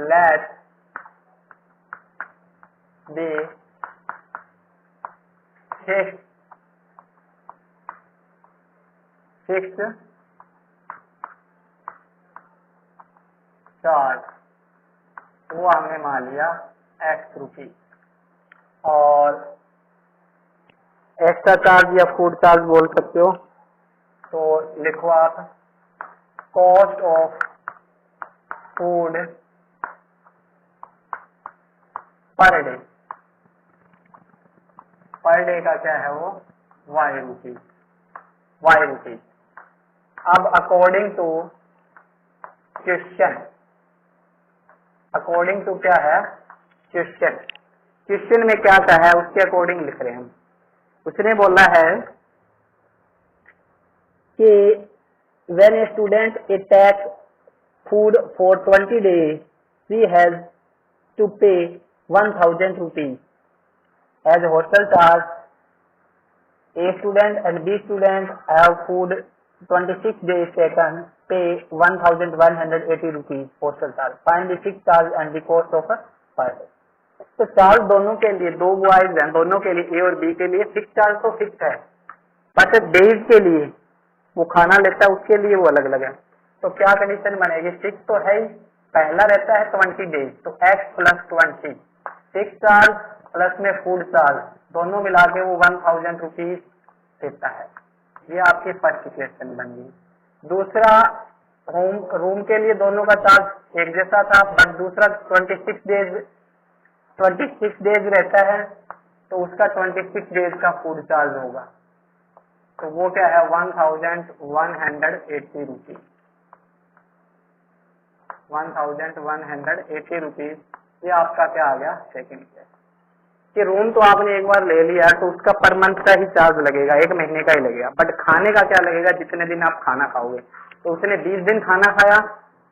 Late B fix charge, वो हमने मान लिया एक्स रुपी, और एक्स्ट्रा चार्ज या फूड चार्ज बोल सकते हो। तो लिखो आप cost of food per day, per day का क्या है वो वाई रुपीज। अब according to question, according to क्या है क्वेश्चन में क्या कहा है उसके अकॉर्डिंग लिख रहे हैं हम। उसने बोला है कि when a student takes food for 20 days, he has to pay 1000 rupees as hostel charge. A student and B student have food 26 days taken, pay 1180 rupees hostel charge. Find the fixed charge and the cost of per day. तो charge दोनों के लिए, दो boys हैं, दोनों के लिए ए और बी के लिए फिक्स चार्ज तो फिक्स है, बट डेज के लिए वो खाना लेता है उसके लिए वो अलग अलग है। तो क्या कंडीशन बनेगी, फिक्स तो है ही, पहला रहता है 20 डेज, तो x plus 20 fix charge plus में फूड चार्ज दोनों मिला के वो 1000 रुपीज देता है। ये आपकी फर्स्ट इक्वेशन बन गई। दूसरा रूम के लिए दोनों का चार्ज एक जैसा था, बट दूसरा 26 डेज रहता है, तो उसका 26 डेज का फूड चार्ज होगा, तो वो क्या है 1180 रुपीज, 1180 रुपीज। ये आपका क्या आ गया सेकेंड केस। कि रूम तो आपने एक बार ले लिया तो उसका पर मंथ का ही चार्ज लगेगा, एक महीने का ही लगेगा, बट खाने का क्या लगेगा, जितने दिन आप खाना खाओगे। तो उसने 20 दिन खाना खाया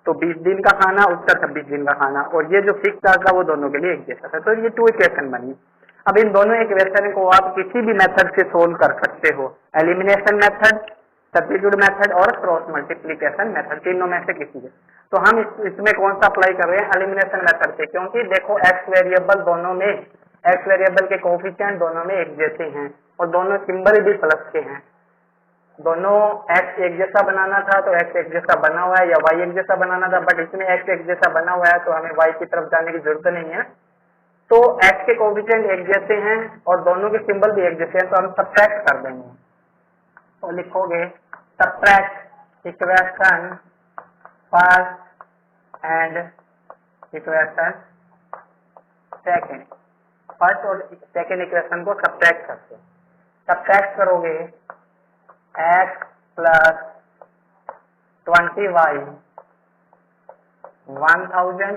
तो 20 दिन का खाना, उसका 26 दिन का खाना, और ये जो फिक्स चार्ज था वो दोनों के लिए एक जैसा था। तो ये टू इक्वेशन बनी। अब इन दोनों इक्वेशन को आप किसी भी मेथड से सोल्व कर सकते हो, एलिमिनेशन मेथड, सब्स्टिट्यूट मेथड और क्रॉस मल्टीप्लिकेशन मेथड, तीनों में से किसी से। तो हम इसमें कौन सा अप्लाई कर रहे हैं, एलिमिनेशन मेथड से, क्योंकि देखो एक्स वेरिएबल दोनों में, एक्स वेरिएबल के कोफिशिएंट दोनों में एक जैसे हैं और दोनों सिंबल भी प्लस के हैं। दोनों x एक जैसा बनाना था तो x एक जैसा बना हुआ है, या y एक जैसा बनाना था, बट इसमें x एक जैसा बना हुआ है तो हमें y की तरफ जाने की जरूरत नहीं है। तो x के कोफिशिएंट एक जैसे हैं और दोनों के सिंबल भी एक जैसे हैं, तो हम सब्ट्रैक्ट कर देंगे। तो लिखोगे subtract equation first and equation second, first और सेकेंड इक्वेशन को सब्ट्रैक्ट करते हैं। सब्ट्रैक्ट करोगे x प्लस 20y 1000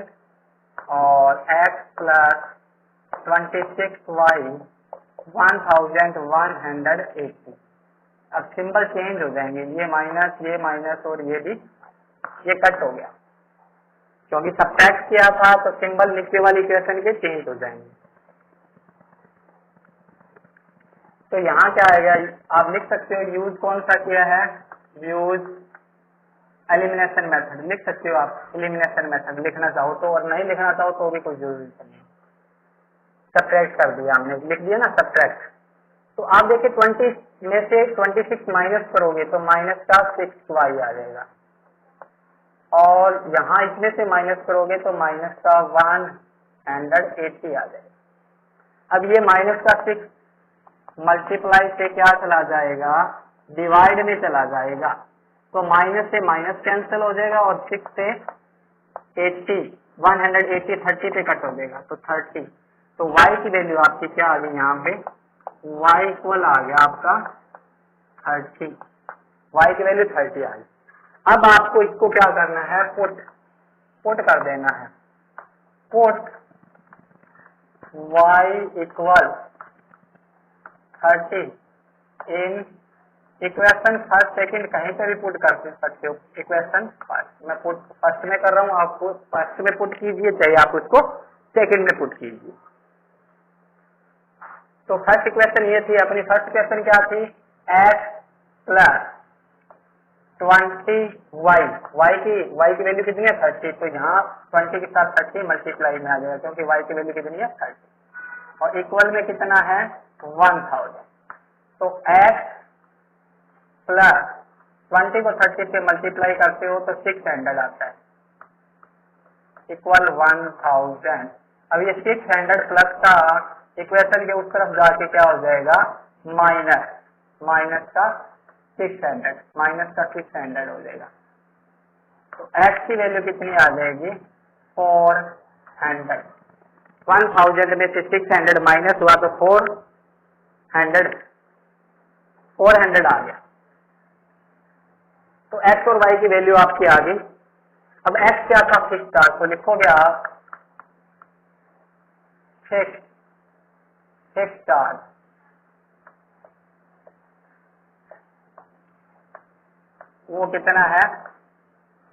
और x प्लस 26y 1180। अब सिंबल चेंज हो जाएंगे, ये माइनस और ये भी, ये कट हो गया क्योंकि सब्ट्रैक्ट किया था, तो सिंबल नीचे वाली इक्वेशन के चेंज हो जाएंगे। तो यहाँ क्या आएगा, आप लिख सकते हो यूज कौन सा किया है, यूज एलिमिनेशन मेथड लिख सकते हो आप, एलिमिनेशन मेथड लिखना चाहो तो, और नहीं लिखना चाहो तो भी कोई जरूरी नहीं। सब्ट्रैक्ट कर दिया हमने, लिख दिया ना सब्ट्रैक्ट। तो आप देखिए 20 में से 26 माइनस करोगे तो माइनस का 6y आ जाएगा, और यहाँ इसमें से माइनस करोगे तो माइनस का 180 आ जाएगा। अब ये माइनस का 6 मल्टीप्लाई से क्या चला जाएगा, डिवाइड में चला जाएगा, तो माइनस से माइनस कैंसिल हो जाएगा और 6 से 80 180 30 पे कट हो जाएगा, तो 30। तो y की वैल्यू आपकी क्या आ गई, यहाँ पे y इक्वल आ गया आपका 30, y की वैल्यू 30 आ गई। अब आपको इसको क्या करना है, पुट कर देना है, put y equal 30 in equation first second, कहीं पर भी पुट कर सकते हो, इक्वेशन फर्स्ट मैं पुट फर्स्ट में कर रहा हूँ, आपको फर्स्ट में पुट कीजिए, चाहिए आप उसको सेकंड में पुट कीजिए। तो फर्स्ट इक्वेशन ये थी अपनी, फर्स्ट इक्वेशन क्या थी, x प्लस 20y की वैल्यू कितनी है 30, तो यहाँ 20 के साथ 30 मल्टीप्लाई में आ जाएगा क्योंकि y की वैल्यू कितनी है 30 और इक्वल में कितना है 1000। तो x प्लस 20 को 30 से मल्टीप्लाई करते हो तो 600 आता है इक्वल 1000। अब ये 600 प्लस का इक्वेशन के उस तरफ जाके क्या हो जाएगा माइनस का 600 हो जाएगा। तो x की वैल्यू कितनी आ जाएगी 400। 1000 में से 600 माइनस हुआ तो 400 आ गया। तो x और y की वैल्यू आपकी आ गई। अब x क्या था फिक्स चार्ज, तो लिखोगे आप फिक्स चार्ज वो कितना है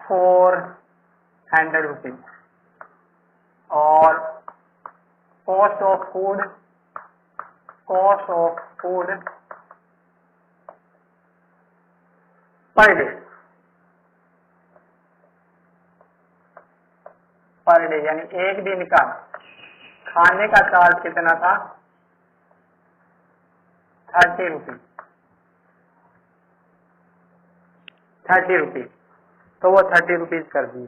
400 रुपीज और cost of food per day यानी एक दिन का खाने का चार्ज कितना था 30 रुपीज, तो वो 30 रुपीज कर दी।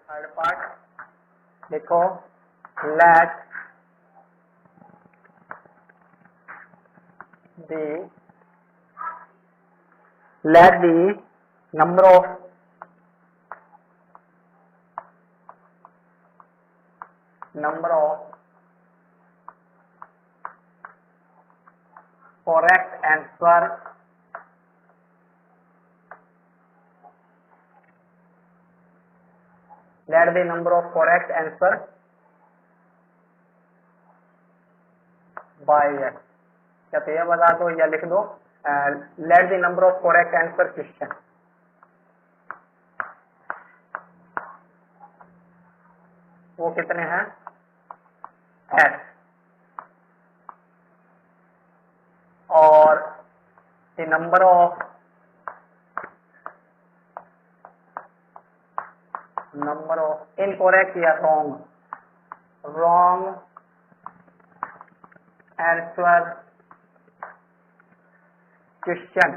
थर्ड पार्ट देखो, let the number of correct answer let the number of correct answer by x, क्या तो यह बता दो या लिख दो let the number of correct answer question, वो कितने हैं x और the number of incorrect या wrong answer question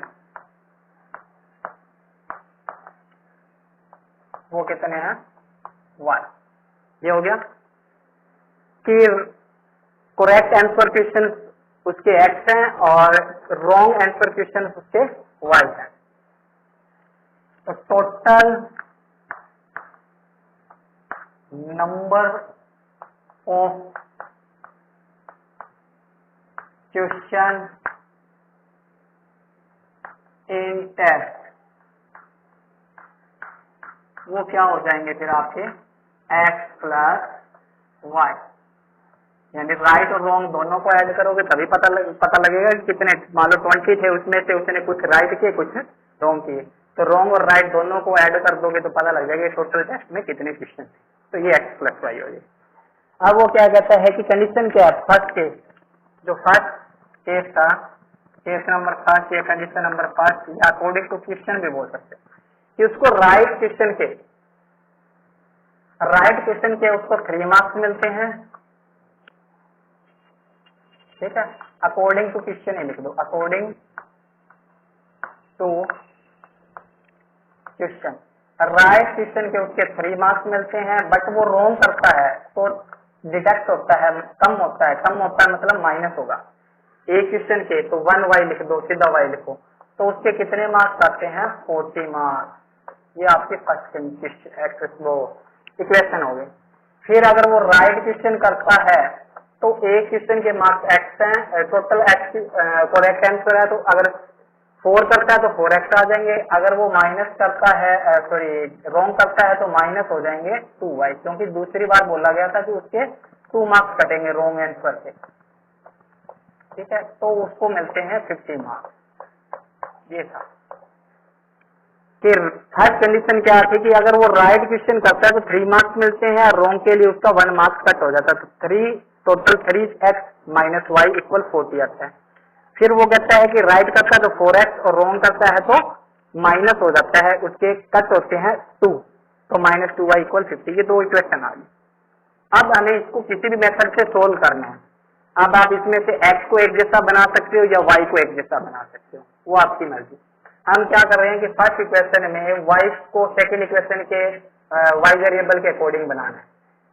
वो कितने हैं 1। ये हो गया कि करेक्ट आंसर क्वेश्चन उसके x हैं और रॉन्ग आंसर क्वेश्चन उसके y हैं। तो total number of question in test वो क्या हो जाएंगे फिर आपके x प्लस y, यानी राइट और रॉन्ग दोनों को ऐड करोगे तभी पता लगेगा कि कितने, मान लो 20 थे उसमें से उसने कुछ राइट किए कुछ रॉन्ग किए, तो रॉन्ग और राइट दोनों को ऐड कर दोगे तो पता लग जाएगा टोटल टेस्ट में कितने क्वेश्चन थे, तो ये x प्लस y हो जाएगी। अब वो क्या कहता है कि कंडीशन क्या है, फर्स्ट केस जो फर्स्ट केस था केस नंबर फर्स्ट या कंडीशन नंबर फर्स्ट या अकॉर्डिंग टू क्वेश्चन भी बोल सकते हैं कि उसको राइट क्वेश्चन के उसको 3 मार्क्स मिलते हैं, ठीक है। अकॉर्डिंग टू क्वेश्चन ही लिख दो, according to question right question के उसके 3 मार्क्स मिलते हैं, बट वो रॉन्ग करता है तो डिडक्ट होता है, कम होता है मतलब माइनस होगा। एक क्वेश्चन के तो 1y लिख दो, सीधा y लिखो, तो उसके कितने मार्क्स आते हैं 40 मार्क्स। ये आपके फर्स्ट इक्वेशन हो गई। फिर अगर वो राइट क्वेश्चन करता है तो एक क्वेश्चन के मार्क्स x हैं, टोटल x करेक्ट आंसर है, तो अगर 4 करता है तो 4x आ जाएंगे, अगर वो माइनस करता है रॉन्ग करता है तो माइनस हो जाएंगे 2y, क्योंकि दूसरी बार बोला गया था कि उसके 2 मार्क्स कटेंगे रॉन्ग आंसर से, ठीक है। तो उसको मिलते हैं 50 मार्क्स। ये था। फिर थर्ड कंडीशन क्या थी कि अगर वो राइट क्वेश्चन करता है तो 3 मार्क्स मिलते हैं, रॉन्ग के लिए उसका 1 मार्क्स कट हो जाता है, तो टोटल 3x - y = 40 आता है। फिर वो कहता है कि राइट करता है तो 4x और रॉन्ग करता है तो माइनस हो जाता है, उसके कट होते हैं 2, तो -2y = 50। ये दो इक्वेशन आ गई। अब हमें इसको किसी भी मेथड से सोल्व करना है। अब आप इसमें से x को एक जैसा बना सकते हो या y को एक जैसा बना सकते हो, वो आपकी मर्जी। हम क्या कर रहे हैं कि फर्स्ट इक्वेशन में y को सेकंड इक्वेशन के y वेरिएबल के अकॉर्डिंग बनाना है।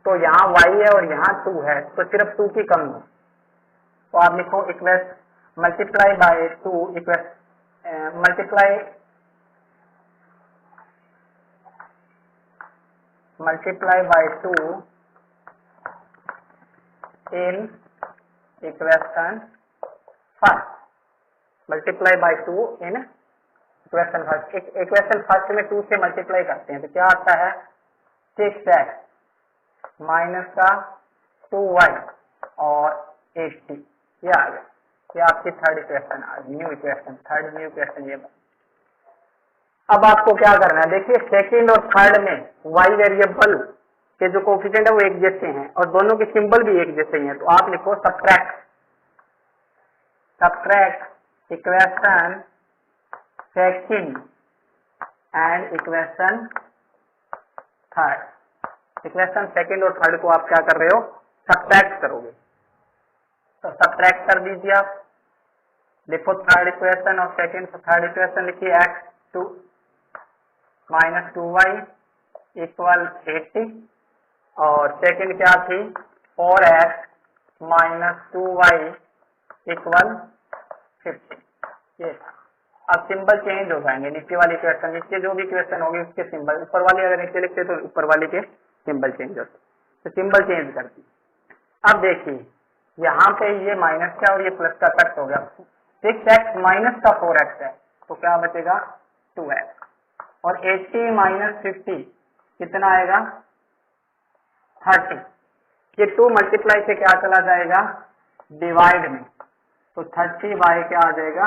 तो यहाँ y है और यहाँ 2 है, तो सिर्फ 2 की कम है, तो आप लिखो equation multiply by 2 equation multiply by 2 in equation first, multiply by 2 in equation first. Equation first में 2 से मल्टीप्लाई करते हैं तो क्या आता है 6x माइनस का 2y और 80, ये आ गया। ये आपकी थर्ड इक्वेशन आ गई, न्यू इक्वेशन ये। अब आपको क्या करना है, देखिए सेकंड और थर्ड में y वेरिएबल के जो कोएफिशिएंट है वो एक जैसे हैं और दोनों के सिंबल भी एक जैसे ही हैं, तो आप लिखो subtract equation second and equation third. Equation second और थर्ड को आप क्या कर रहे हो, सब्ट्रैक्ट करोगे, तो सब्ट्रैक्ट कर दीजिए आप। लिखो थर्ड इक्वेशन और सेकंड, थर्ड इक्वेशन लिखिए x2 माइनस 2y = 80 और सेकंड क्या थी 4x माइनस 2y = 50। ये अब सिंबल चेंज हो जाएंगे, नीचे वाली इक्वेशन, नीचे जो भी इक्वेशन होगी उसके सिंबल, ऊपर वाली अगर नीचे लिखते तो ऊपर वाली के सिंबल चेंज होते, तो सिंबल चेंज कर दी। अब देखिए यहाँ पे ये माइनस का और ये प्लस का कट हो गया, 6x माइनस का 4x है तो क्या बचेगा 2x, और 80 माइनस 50 कितना आएगा 30। ये 2 मल्टीप्लाई से क्या चला जाएगा डिवाइड में, तो 30 बाय क्या आ जाएगा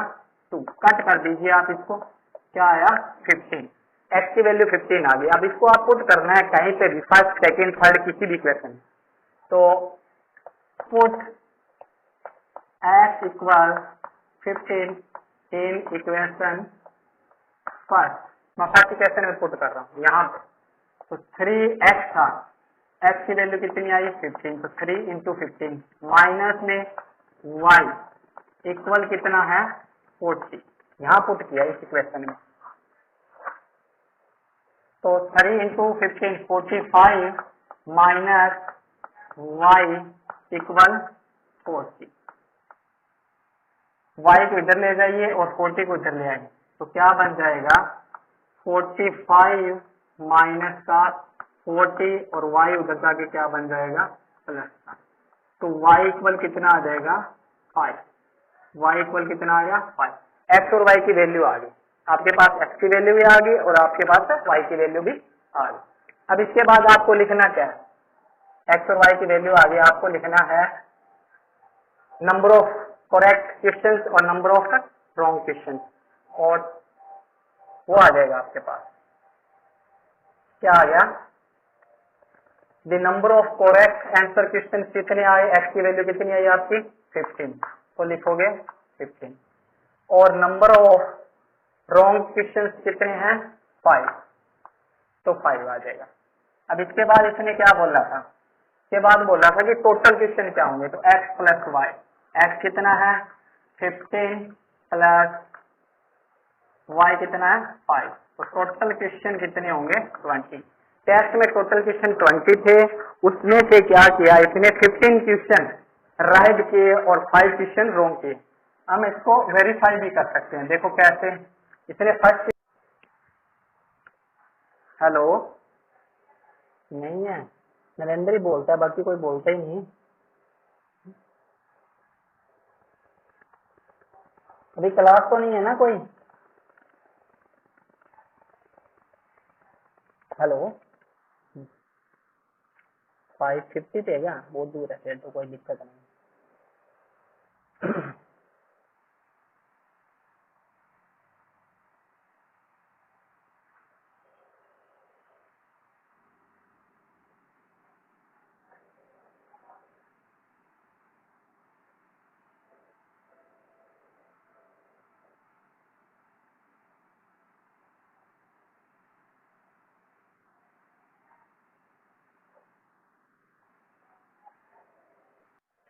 2, कट कर दीजिए आप इसको, क्या आया 15, x की वैल्यू 15 आ गई। अब इसको आप पुट करना है कहीं पे भी, फर्स्ट सेकंड थर्ड किसी भी इक्वेशन, तो put x = 15 in equation first, मैं फर्स्ट इक्वेशन में पुट कर रहा हूँ यहाँ पे, तो 3x था, x की वैल्यू कितनी आई 15, तो 3 × 15 माइनस में y इक्वल कितना है 40, यहाँ पुट किया इस इक्वेशन में, तो 3 × 15 45 माइनस y = 40। y को इधर ले जाइए और 40 को इधर ले आइए, तो क्या बन जाएगा 45 माइनस का 40 और y उधर जाके क्या बन जाएगा प्लस का, तो y इक्वल कितना आ जाएगा 5, y इक्वल कितना आ गया 5। x और y की वैल्यू आ गई, आपके पास x की वैल्यू भी आ गई और आपके पास y की वैल्यू भी आ गई। अब इसके बाद आपको लिखना क्या है, x और y की वैल्यू आ गई, आपको लिखना है नंबर ऑफ करेक्ट क्वेश्चंस और नंबर ऑफ रॉन्ग क्वेश्चंस, और वो आ जाएगा आपके पास, क्या आ गया the number of correct answer question कितने आए, x की वैल्यू कितनी आई आपकी 15, तो लिखोगे 15, और नंबर ऑफ रॉन्ग क्वेश्चंस कितने हैं 5, तो 5 आ जाएगा। अब इसके बाद इसने क्या बोला था, इसके बाद बोला था कि टोटल क्वेश्चन क्या होंगे, तो x + y, x कितना है 15 प्लस y कितना है 5, तो टोटल क्वेश्चन कितने होंगे 20। टेस्ट में टोटल क्वेश्चन 20 थे, उसमें से क्या किया इसने 15 क्वेश्चन राइट किए और 5 क्वेश्चन रॉन्ग किए। हम इसको वेरीफाई भी कर सकते हैं, देखो कैसे, इसने फर्स्ट, हेलो नहीं है, नरेंद्र ही बोलता है, बाकी कोई बोलता ही नहीं। अभी क्लास तो नहीं है ना कोई, हेलो 550 पे क्या, बहुत दूर है फिर तो कोई दिक्कत नहीं।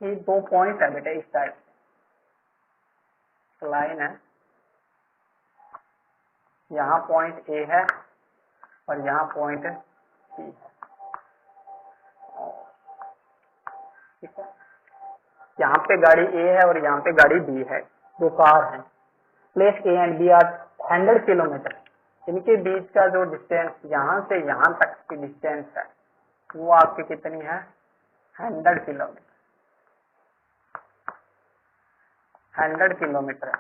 कि 2 पॉइंट है बेटा, इस टाइप लाइन है, यहाँ पॉइंट ए है और यहाँ पॉइंट सी है, ठीक है। यहाँ पे गाड़ी ए है और यहाँ पे गाड़ी बी है, 2 कार है। Place A and B are 100 kilometre, इनके बीच का जो डिस्टेंस यहाँ से यहाँ तक की डिस्टेंस है वो आपकी कितनी है, 100 किलोमीटर। 100 किलोमीटर है,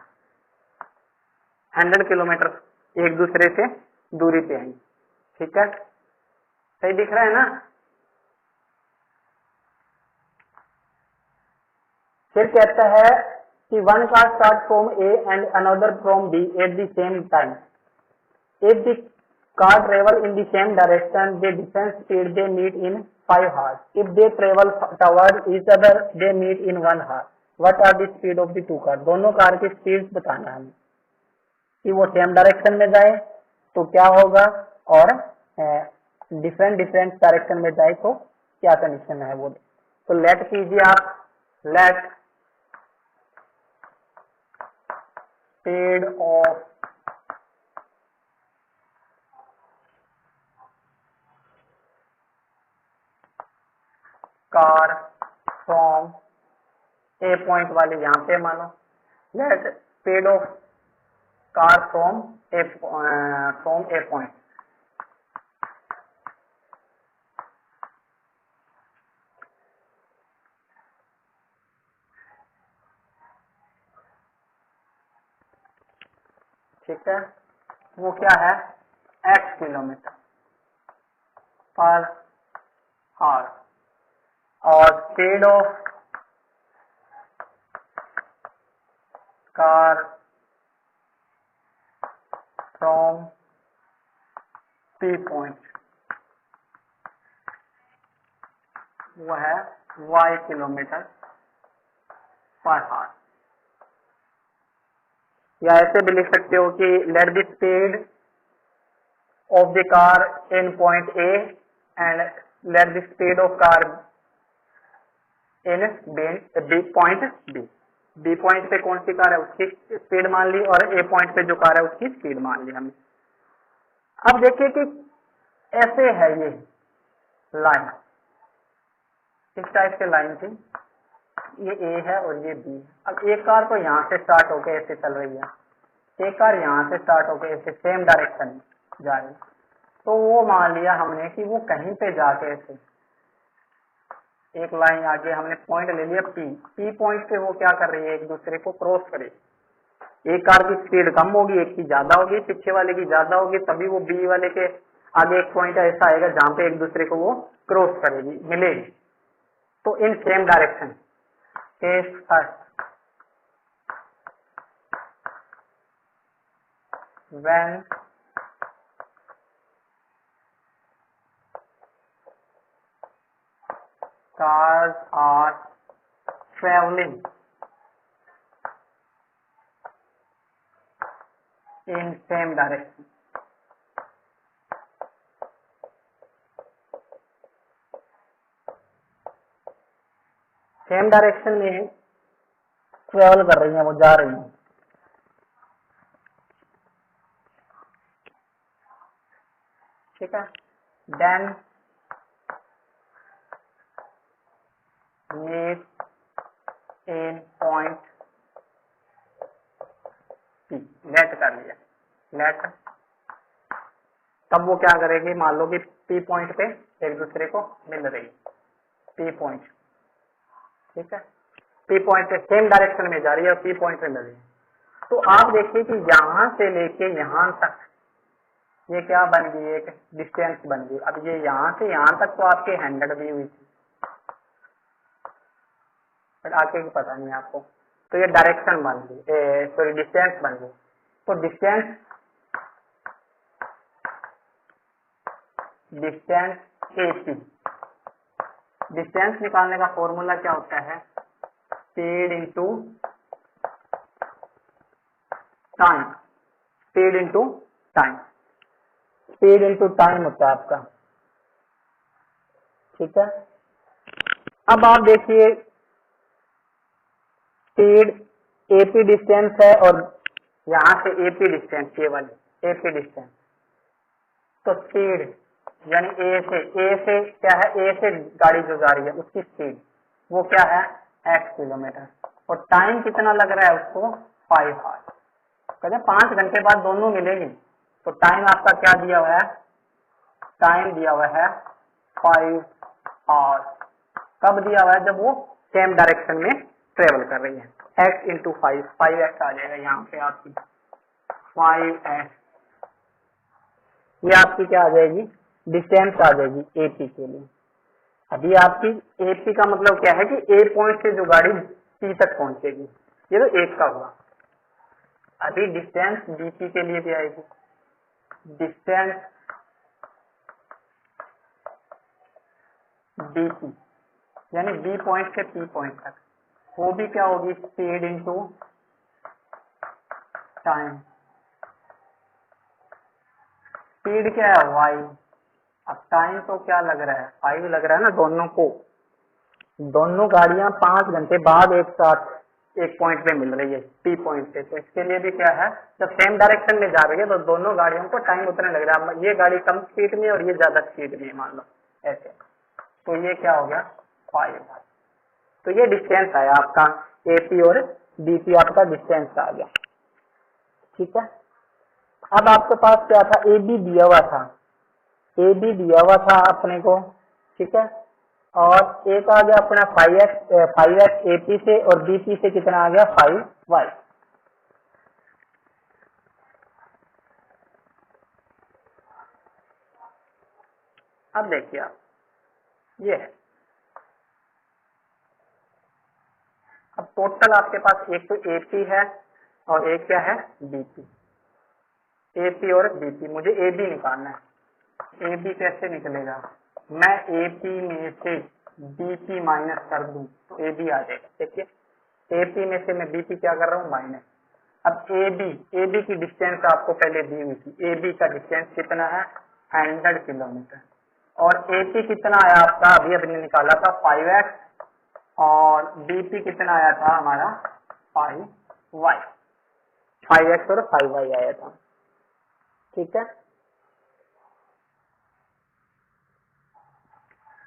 100 किलोमीटर एक दूसरे से दूरी पे है, ठीक है। सही दिख रहा है ना। फिर कहता है कि one car start from A and another from B at the same time, if the car travel in the same direction, the difference speed they meet in 5 hours. If they travel toward each other, they meet in 1 hour. What are the speed of the 2 cars? दोनों car की speed बताना है कि वो same direction में जाए तो क्या होगा और डिफरेंट डायरेक्शन में जाए तो क्या कंडीशन है वो। तो लेट कीजिए आप, let speed of car from A point वाले यहाँ पे मानो, let speed of car from A point, ठीक है। वो क्या है, x किलोमीटर पर आवर, और speed of car from P point वो है y किलोमीटर पर आवर। या ऐसे भी लिख सकते हो कि let the speed of the car in point A and let the speed of car in B point B. B point पे कौन सी कार है उसकी स्पीड मान ली और ए पॉइंट पे जो कार है उसकी स्पीड मान ली हमने। अब देखिए कि ऐसे है ये लाइन, इस टाइप से लाइन थी, ये ए है और ये बी है। अब एक कार तो यहाँ से स्टार्ट होके ऐसे चल रही है, एक कार यहाँ से स्टार्ट होके ऐसे सेम डायरेक्शन में जा रही है, तो वो मान लिया हमने कि वो कहीं पे जाके ऐसे एक लाइन आगे हमने पॉइंट ले लिया पी पॉइंट पे वो क्या कर रही है, एक दूसरे को क्रॉस करेगी। एक कार की स्पीड कम होगी, एक की ज्यादा होगी, पीछे वाले की ज्यादा होगी, तभी वो बी वाले के आगे एक पॉइंट ऐसा आएगा जहां पे एक दूसरे को वो क्रॉस करेगी, मिलेगी। तो in same direction case first, when cars are traveling in same direction, same direction में ट्रेवल कर रही हैं, वो जा रही हैं, ठीक है। Then meet in point P, let कर लिया, लेट। तब वो क्या करेगी, मान लो कि P पॉइंट पे एक दूसरे को मिल रही, P पॉइंट, ठीक है। P पॉइंट पे सेम डायरेक्शन में जा रही है और P पॉइंट पे मिल रही है। तो आप देखिए कि यहां से लेके यहां तक ये क्या बन गई, एक डिस्टेंस बन गई। अब ये यहां से यहां तक तो आपके 100 भी हुई थी, बट आगे की पता नहीं आपको। तो ये डायरेक्शन बन गई, सॉरी डिस्टेंस बन गई। तो डिस्टेंस AC, डिस्टेंस निकालने का फॉर्मूला क्या होता है, speed into time, speed into time, speed into time होता है आपका, ठीक है। अब आप देखिए स्पीड एपी डिस्टेंस है और यहाँ से एपी डिस्टेंस, ये वाली एपी डिस्टेंस, तो स्पीड यानी ए से क्या है, ए से गाड़ी जो जा रही है उसकी स्पीड वो क्या है x किलोमीटर, और टाइम कितना लग रहा है उसको 5 आवर्स। कहते 5 घंटे बाद दोनों मिलेंगे, तो टाइम आपका क्या दिया हुआ है, टाइम दिया हुआ है 5 आवर्स। कब दिया हुआ है, जब वो सेम डायरेक्शन में ट्रेवल कर रही है। x इंटू 5x आ जाएगा यहाँ पे आपकी 5x, ये आपकी क्या आ जाएगी, डिस्टेंस आ जाएगी एपी के लिए। अभी आपकी एपी का मतलब क्या है कि ए पॉइंट से जो गाड़ी सी तक पहुंचेगी, ये तो एक का हुआ। अभी डिस्टेंस बीपी के लिए भी आएगी, डिस्टेंस बीपी यानी बी पॉइंट से पी पॉइंट तक, वो भी क्या होगी, स्पीड इनटू टाइम। स्पीड क्या है y, अब टाइम तो क्या लग रहा है 5 लग रहा है ना दोनों को। दोनों गाड़ियां 5 घंटे बाद एक साथ एक पॉइंट पे मिल रही है पी पॉइंट पे, तो इसके लिए भी क्या है, जब सेम डायरेक्शन में जा रही है तो दोनों गाड़ियों को टाइम उतना लग रहा है। ये गाड़ी कम स्पीड में और ये ज्यादा स्पीड में मान लो ऐसे, तो ये क्या हो गया 5। तो ये डिस्टेंस आया आपका एपी और बीपी, आपका डिस्टेंस आ गया। ठीक है, अब आपके पास क्या था, ए बी दिया हुआ था, ए बी दिया हुआ था अपने को, ठीक है, और एक आ गया अपना 5x एपी से और बीपी से कितना आ गया 5y। अब देखिए आप, ये है, अब टोटल आपके पास एक तो एपी है और एक क्या है बीपी, एपी और बीपी। मुझे ए बी निकालना है। ए बी कैसे निकलेगा, मैं एपी में से बीपी माइनस कर दूं तो ए बी आ जाएगा। देखिए एपी में से मैं बीपी क्या कर रहा हूँ माइनस। अब ए बी की डिस्टेंस आपको पहले दी हुई थी, ए बी का डिस्टेंस कितना है 100 किलोमीटर, और एपी कितना आया आपका, अभी अभी निकाला था 5x, और बीपी कितना आया था हमारा 5y, 5x और 5y आया था। ठीक है,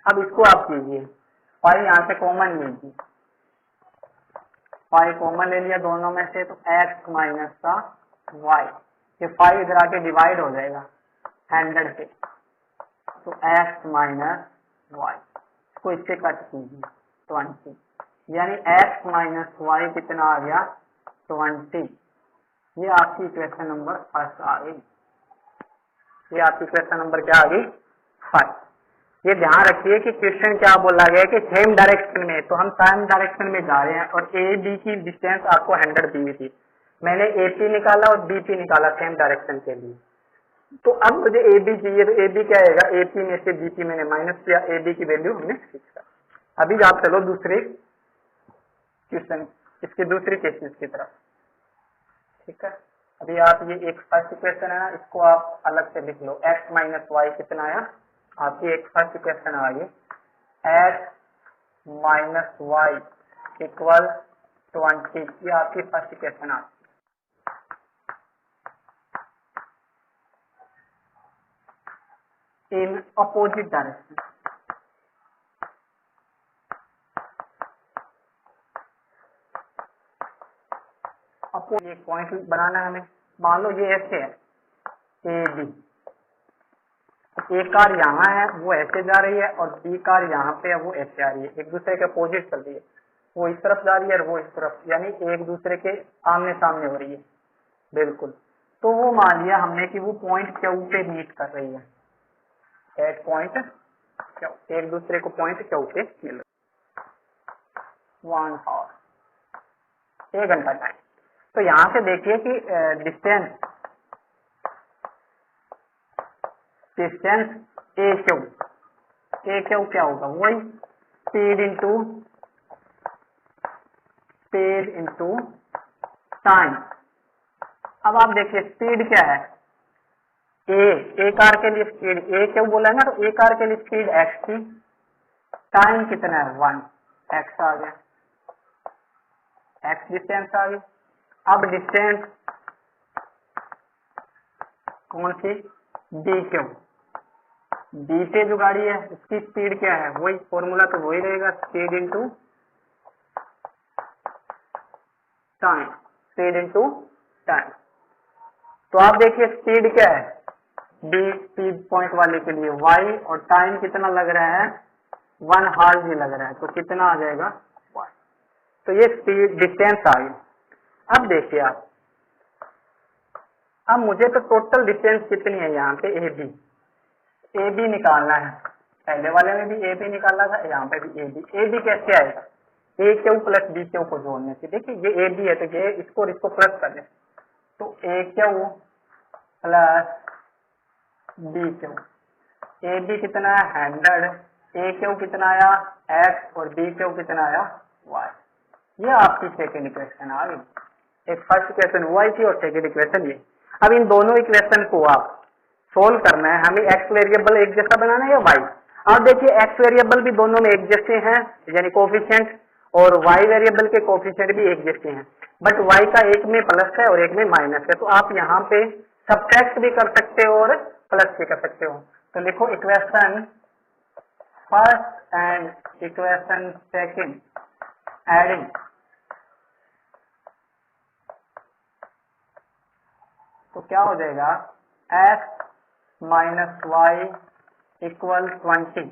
अब इसको आप कीजिए, 5 यहाँ से कॉमन लीजिए, 5 कॉमन ले लिया दोनों में से, तो x माइनस का y, ये 5 इधर आके डिवाइड हो जाएगा 100 से, तो x माइनस y, इसको इससे कट कीजिए 20, यानी x माइनस वाई कितना आ गया 20। ये आपकी इक्वेशन नंबर फर्स्ट आ गई, ये आपकी इक्वेशन नंबर क्या आ गई फर्स्ट। ये ध्यान रखिए कि क्वेश्चन क्या बोला गया है कि सेम डायरेक्शन में, तो हम सेम डायरेक्शन में जा रहे हैं और ए बी की डिस्टेंस आपको 100 दी हुई थी, मैंने एपी निकाला और बीपी निकाला सेम डायरेक्शन के लिए। तो अब मुझे ए बी चाहिए, तो ए बी क्या आएगा, एपी में से बीपी मैंने माइनस किया, ए बी की वैल्यू हमने फिक्स कर। अभी आप चलो दूसरे क्वेश्चन, इसकी दूसरी केसेस की तरफ। ठीक है, अभी आप ये एक फर्स्ट इक्वेशन है ना, इसको आप अलग से लिख लो, x माइनस वाई कितना आया, आपकी एक फर्स्ट इक्वेशन आ गई x माइनस वाई इक्वल 20, ये आपकी फर्स्ट इक्वेशन आती है इन अपोजिट डायरेक्शन। अपोजिट एक पॉइंट बनाना है हमें, मान लो ये ऐसे है ए बी, ए कार यहाँ है वो ऐसे जा रही है और बी कार यहाँ पे है वो ऐसे आ रही है, एक दूसरे के अपोजिट चल रही है, वो इस तरफ जा रही है और वो इस तरफ, यानी एक दूसरे के आमने सामने हो रही है बिल्कुल। तो वो मान लिया हमने कि वो पॉइंट क्यू पे मीट कर रही है, एट पॉइंट क्यू, एक दूसरे को पॉइंट क्यू पे मिल रही 1 आवर, 1 घंटा टाइम। तो यहाँ से देखिए कि डिस्टेंस ए क्यू क्या होगा, वही स्पीड इंटू टाइम। अब आप देखिए स्पीड क्या है, ए कार के लिए स्पीड, ए क्यू बोला है ना, तो ए कार के लिए स्पीड एक्स थी, टाइम कितना है 1, एक्स आ गया। x डिस्टेंस आ गई। अब डिस्टेंस कौन सी, डी क्यू, डी से जो गाड़ी है उसकी स्पीड क्या है, वही फॉर्मूला तो वही रहेगा, speed into time, speed into time. तो आप देखिए स्पीड क्या है डी स्पीड पॉइंट वाले के लिए y, और टाइम कितना लग रहा है 1 हाल जी लग रहा है, तो कितना आ जाएगा y। तो ये स्पीड डिस्टेंस आ गई। अब देखिए आप, अब मुझे तो टोटल डिस्टेंस कितनी है यहाँ पे ए बी निकालना है। पहले वाले में भी ए बी निकाला था, यहाँ पे भी ए बी कैसे आएगा, ए क्यू प्लस बी क्यू को जोड़ने से। देखिए ये ए बी है तो ये इसको और इसको प्लस कर दे, तो A Q plus B Q, A B कितना है 100, ए क्यू कितना आया x और बी क्यू कितना आया y। ये आपकी सेकेंड इक्वेशन आ गई। एक फर्स्ट इक्वेशन वो आई थी और सेकेंड इक्वेशन ये। अब इन दोनों इक्वेशन को आप सोल्व करना है, हमें x वेरिएबल एक जैसा बनाना है या y। अब देखिए x वेरिएबल भी दोनों में एक जैसे हैं यानी कोफिशिएंट, और y वेरिएबल के कोफिशिएंट भी एक जैसे हैं, बट y का एक में प्लस है और एक में माइनस है, तो आप यहाँ पे सब्ट्रैक्ट भी कर सकते हो और प्लस भी कर सकते हो। तो लिखो equation first and equation second adding, तो क्या हो जाएगा x माइनस वाई इक्वल 20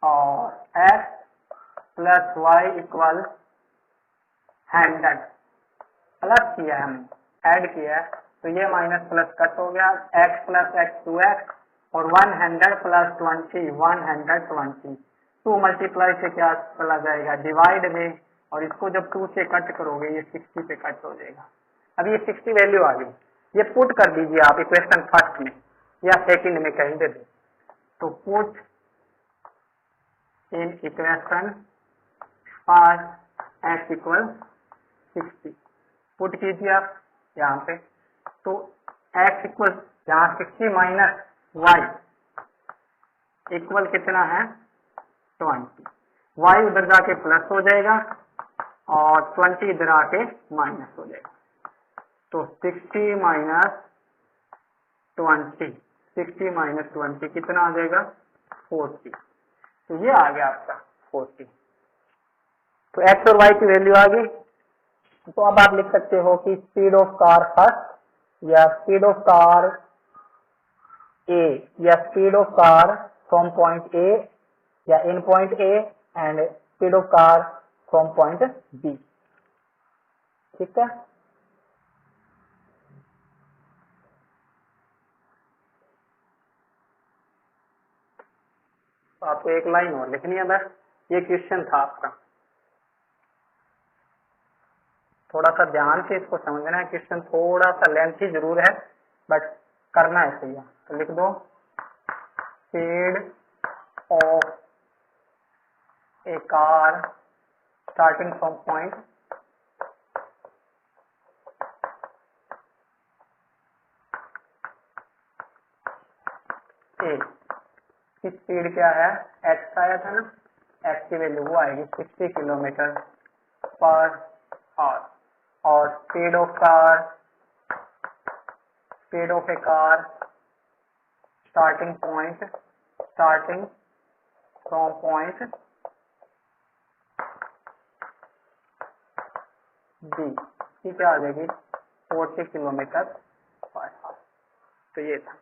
और x plus Y equal 100। Plus किया है हमने, ऐड किया है, तो ये माइनस प्लस कट हो गया, x प्लस x 2x और 100 प्लस 20 120, 2 मल्टीप्लाई से क्या चला जाएगा डिवाइड में, और इसको जब 2 से कट करोगे ये 60 पे कट हो जाएगा। अब ये 60 वैल्यू आ गई, ये पुट कर दीजिए आप इक्वेशन फर्स्ट में या सेकंड में कहीं दे दो, तो put in equation first x equal 60, put कीजिए आप यहाँ पे, तो x इक्वल यहाँ 60 माइनस y इक्वल कितना है 20, y उधर जाके प्लस हो जाएगा और 20 इधर आके माइनस हो जाएगा, तो 60 माइनस 20, 60 माइनस 20 कितना आ जाएगा 40, तो ये आ गया आपका 40। तो x और y की वैल्यू आ गई। तो अब आप लिख सकते हो कि स्पीड ऑफ कार फर्स्ट या स्पीड ऑफ कार ए या speed of car from point A या in point A and speed of car from point B. ठीक है, तो आपको एक लाइन और लिखनी है बस, ये क्वेश्चन था आपका। थोड़ा सा ध्यान से इसको समझना है, क्वेश्चन थोड़ा सा लेंथी जरूर है बट करना है सही है। तो लिख दो speed of A car starting from point ए की स्पीड क्या है, x आया था ना, x की वैल्यू वो आएगी 60 किलोमीटर पर आवर, और speed of A car starting from point B की क्या आ जाएगी 40 किलोमीटर पर आवर। तो ये था।